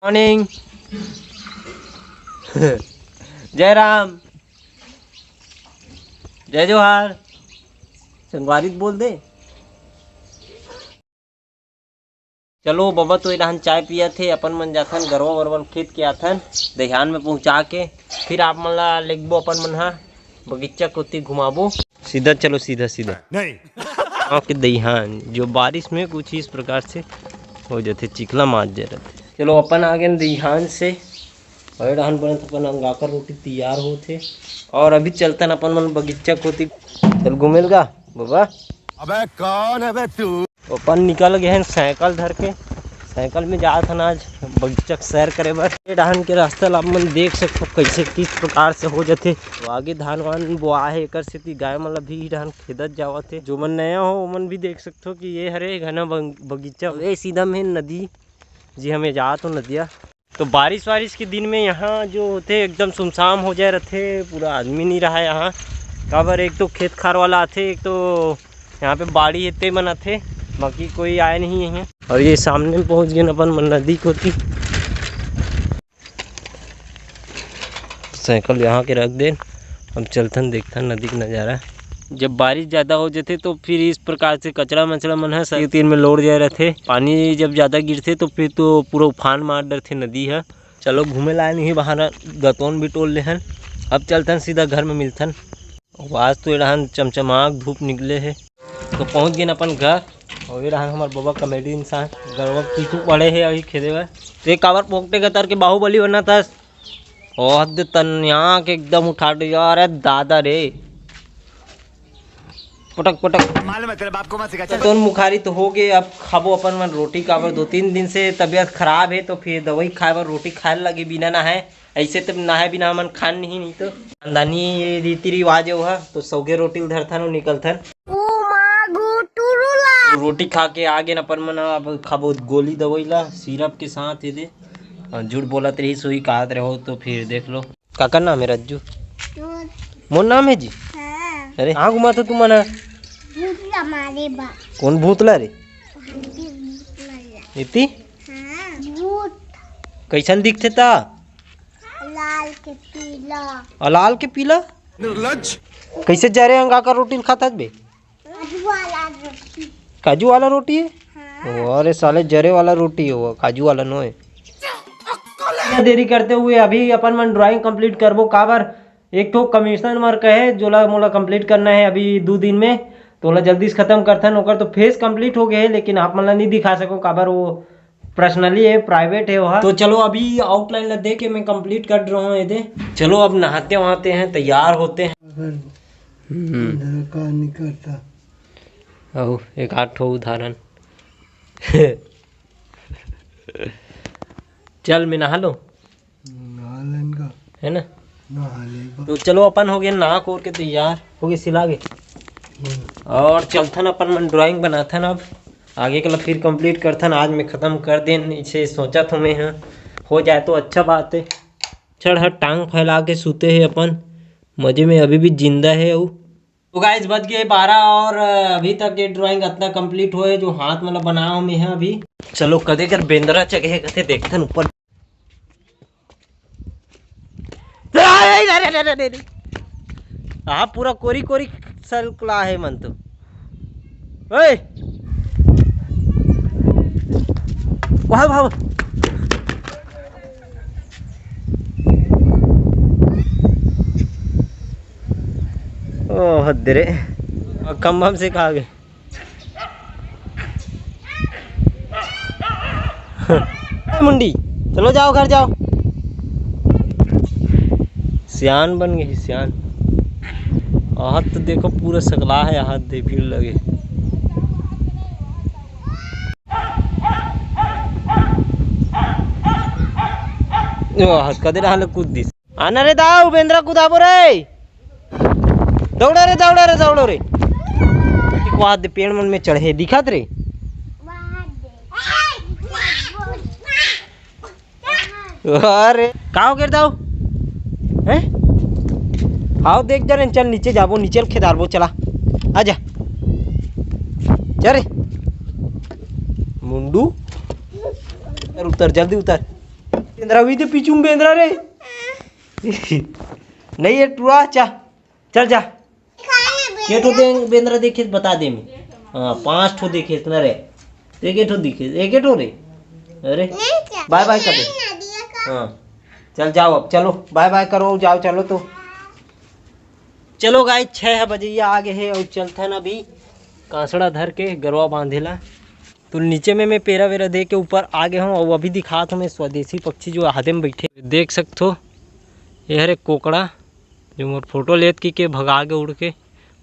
Morning. जय राम, जय जोहार। संगवारी बोल दे। चलो बाबा तो इधर चाय पिया थे, अपन मन जाथन गरवा वरवन खेत के आथन दहियान में पहुंचा के फिर आप मन ला लेगबो अपन मन हा बगीचा कोती घुमाबो। सीधा चलो, सीधा सीधा नहीं के दहियान जो बारिश में कुछ इस प्रकार से हो जाते, चिखला मार जा रहे। चलो अपन आ गए दहियान से और रहन बनत अपन अंगाकर रोटी तैयार होते और अभी चलतन अपन मन बगीचा कोती। चल घूमेल गा बाबा। अबे कौन है बे तू? अपन निकल गए हैं साइकिल धर के, साइकिल में जात हन आज बगीचा सैर करे बर। धान के रास्ता ला मन देख सकते कैसे किस प्रकार से हो जाते। तो आगे धान वान बोआ है, एक सेती गाय मन भी धान खेदत जावत है। जो मन नया हो ओमन भी देख सकते हो कि ये हरे घना बगीचा ये सीधा में नदी जी हमें जात हो नदिया। तो बारिश वारिश के दिन में यहाँ जो होते एकदम सुनसान हो जाए रहते, पूरा आदमी नहीं रहा यहाँ काबर। एक तो खेत खार वाला आते, एक तो यहाँ पे बाड़ी इतने बनाते, बाकी कोई आया नहीं है। और ये सामने में पहुँच गए अपन नदी को थी। साइकिल यहाँ के रख दे, अब चलथन देखथन नदी का नज़ारा। जब बारिश ज़्यादा हो जाते तो फिर इस प्रकार से कचरा मचड़ा मन है सही तीर में लौट जाए रहते। पानी जब ज़्यादा गिरते तो फिर तो पूरा उफान मार डरते नदी है। चलो घूमे लाए नहीं बाहर, गतौन भी टोल ले हन। अब चलथन सीधा घर में मिलथन। आज तो यहाँ चमचमाक धूप निकले है। तो पहुँच गए अपन घर और ये रहा हमारे बाबा कॉमेडी इंसान गरवा पीछू पड़े है अभी खेदे हुए। तो एक कावर पोकटे गतर के बाहुबली बना था और तन्या के एकदम उठा दे यार। अरे दादा रे पटक पटक मालूम है तेरे बाप को मत सिखा। तो मुखारी तो हो गए। अब खाबो अपन मन रोटी काबर 2-3 दिन से तबीयत खराब है, तो फिर दवाई खाए बर रोटी खाए लगे बिना ना है। ऐसे तो ना है बिना मन खान नहीं तो खानदानी ये रीति रिवाज है। तो सौगे रोटी उधर था निकलथन रोटी खा के आगे न अपन मन अब खाबो गोली दवाई ला सिरप के साथ ये दे। झूठ बोलत रही सोई कहत रहो तो फिर देख लो। काका नाम है रज्जू, मोर नाम है जी। अरे हाँ घुमा तो तुम मना कौन भूतला रे इति कैसन दिखते ता? लाल के पीला। लाल के पीला निर्लज कैसे जा रहे अंगा का रोटी खाता बे? काजू वाला रोटी है। हाँ। अरे साले जरे वाला रोटी है वो, काजू वाला नो है। देरी करते हुए अभी अपन मन ड्राइंग कंप्लीट करबो काबर। एक तो कमीशन वर्क है जोला मोला कंप्लीट करना है अभी 2 दिन में, तो ओला जल्दी से खत्म करथन। ओकर तो फेस कंप्लीट हो गए है, लेकिन आप मन ला नहीं दिखा सको काबर वो पर्सनली है, प्राइवेट है वहाँ। तो चलो अभी आउटलाइन ला दे के मैं कंप्लीट कर रहा हूँ ये। चलो अब नहाते वहाते हैं, तैयार होते हैं। एक 8 उदाहरण चल मैं नहा लो है ना। तो चलो अपन हो गए नहा कोर के तैयार हो गए, सिला गए और चलथन अपन मन ड्राइंग बनाथन। अब आगे के फिर कंप्लीट करथन। आज मैं ख़त्म कर दें इसे सोचा था मैं, हाँ हो जाए तो अच्छा बात है। चढ़ हट टांग फैला के सूते हैं अपन मजे में, अभी भी जिंदा है वो। तो गाइस बज गए 12 और अभी तक ये ड्राइंग इतना कंप्लीट हुए जो हाथ मतलब बनाया मैं है अभी। चलो कदे कर बेंदरा जगह कथे देखथन ऊपर। हाँ पूरा कोरी कोरी सलकला है मन तो। ओए वाह वाह ओह हदरे खम्भा से कहा गए। मुंडी चलो जाओ घर जाओ। सियान बन गई सियान। हाथ तो देखो पूरा सकला है, हाथ दे भीड़ लगे। हाथ कदे रहा कूद दिस आना रे दाऊ बेंद्रा कूदाबो रे। दौड़ा रे दौड़ा रे दौड़ो रे। हाथ दे पेड़ मन में चढ़े दिखत रे। अरे का हो गिर दाऊ हैं? आओ देख जा रहे चल नीचे जाबो, नीचे खेदारबो। चला आजा चल रे मुंडू उतर जल्दी उतर। बेंद्रा भी तो पीछू में बेंद्रा रे नहीं है टुआ चल जा के ठो दे बेंद्रा देखे बता दे मैं। हाँ 5 ठो देखे इतना रे एक ठो दिखे एक ठो रे। अरे बाय बाय कर दे। हाँ चल जाओ अब चलो बाय बाय करो जाओ चलो तो चलो गाय 6 बजे आगे है और चलते ना अभी कांसड़ा धर के गरवा बांधेला। तो नीचे में मैं पेरा वेरा दे के ऊपर आ गया हूँ और अभी दिखा था मैं स्वदेशी पक्षी जो आधे में बैठे देख सकते हो। यह है कोकड़ा जो मोर फोटो लेत की भगा के उड़ के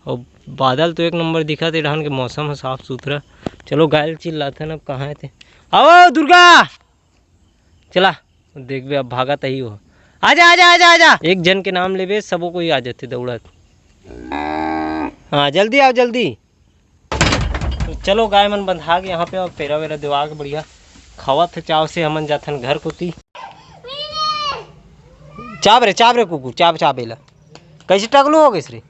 और बादल तो एक नंबर दिखा थे डहान के मौसम है साफ सुथरा। चलो गायल चिल्लाते ना अब कहाँ थे आओ दुर्गा चला देख बे अब भागा तही हो आजा आजा आजा आजा एक जन के नाम ले बे सबों को ही आ जाते दौड़त। हाँ जल्दी आओ जल्दी। तो चलो गाय मन बंधा के यहाँ पे और पेरा वेरा दिवा के बढ़िया खावा थे चाव से हमन जाथन घर कोती। चाप रे कुकू चाप एला कैसे टकलू हो गई रे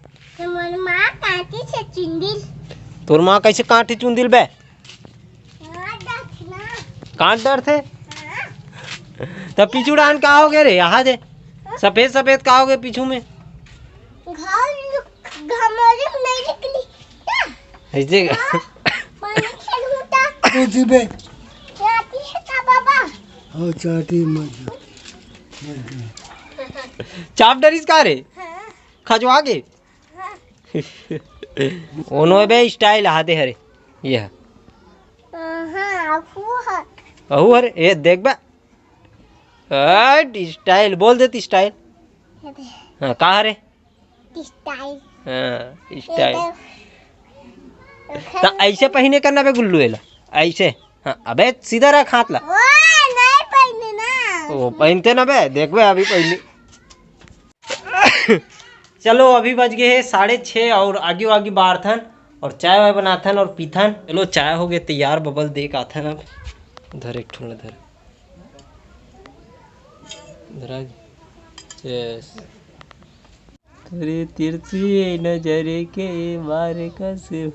तोर माँ कैसे कांटी चुंदिल बे कांट डर थे तब पीछू डान का हो गए रे यहाँ दे सफेद सफेद का हो गए पीछू में ऐसे चाप डरिस का रे खजवा के ओनो बे स्टाइल हाथे हरे ये अहू अरे ये देख बे स्टाइल बोल देती स्टाइल। हाँ कहा रे स्टाइल। हाँ स्टाइल तो ऐसे पहने करना बे गुल्लू एला ऐसे। हाँ अबे सीधा रख हाथ ला वो पहनते ना बे देख बे अभी पहले चलो अभी बज गए हैं 6:30 और आगे आगे बारथन और चाय वाय बनाथन और पीथन। चलो चाय हो गए तैयार बबल देख आथन अब धर एक ठो धर तेरे तिरछी नजरे के मारे का से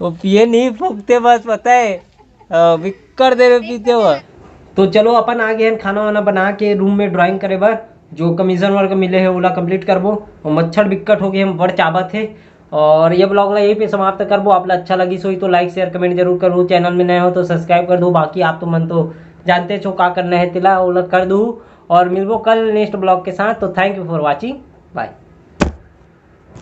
वो पिए नहीं फूकते बस पता है विक्कर दे रहे पीते हुआ। तो चलो अपन आ गए हैं खाना वाना बना के रूम में ड्राइंग करे बार जो कमीशन वर्क मिले है ओला कंप्लीट करबो और मच्छर बिक्कट हो गए हम बड़ चाबत है। और ये ब्लॉग ला यहीं पे समाप्त करबो। आप अच्छा लगी सोई तो लाइक शेयर कमेंट जरूर करो। चैनल में नए हो तो सब्सक्राइब कर दो। बाकी आप तो मन तो जानते छो का करना है तिला ओला कर दो और मिलबो कल नेक्स्ट ब्लॉग के साथ। तो thank you for watching bye.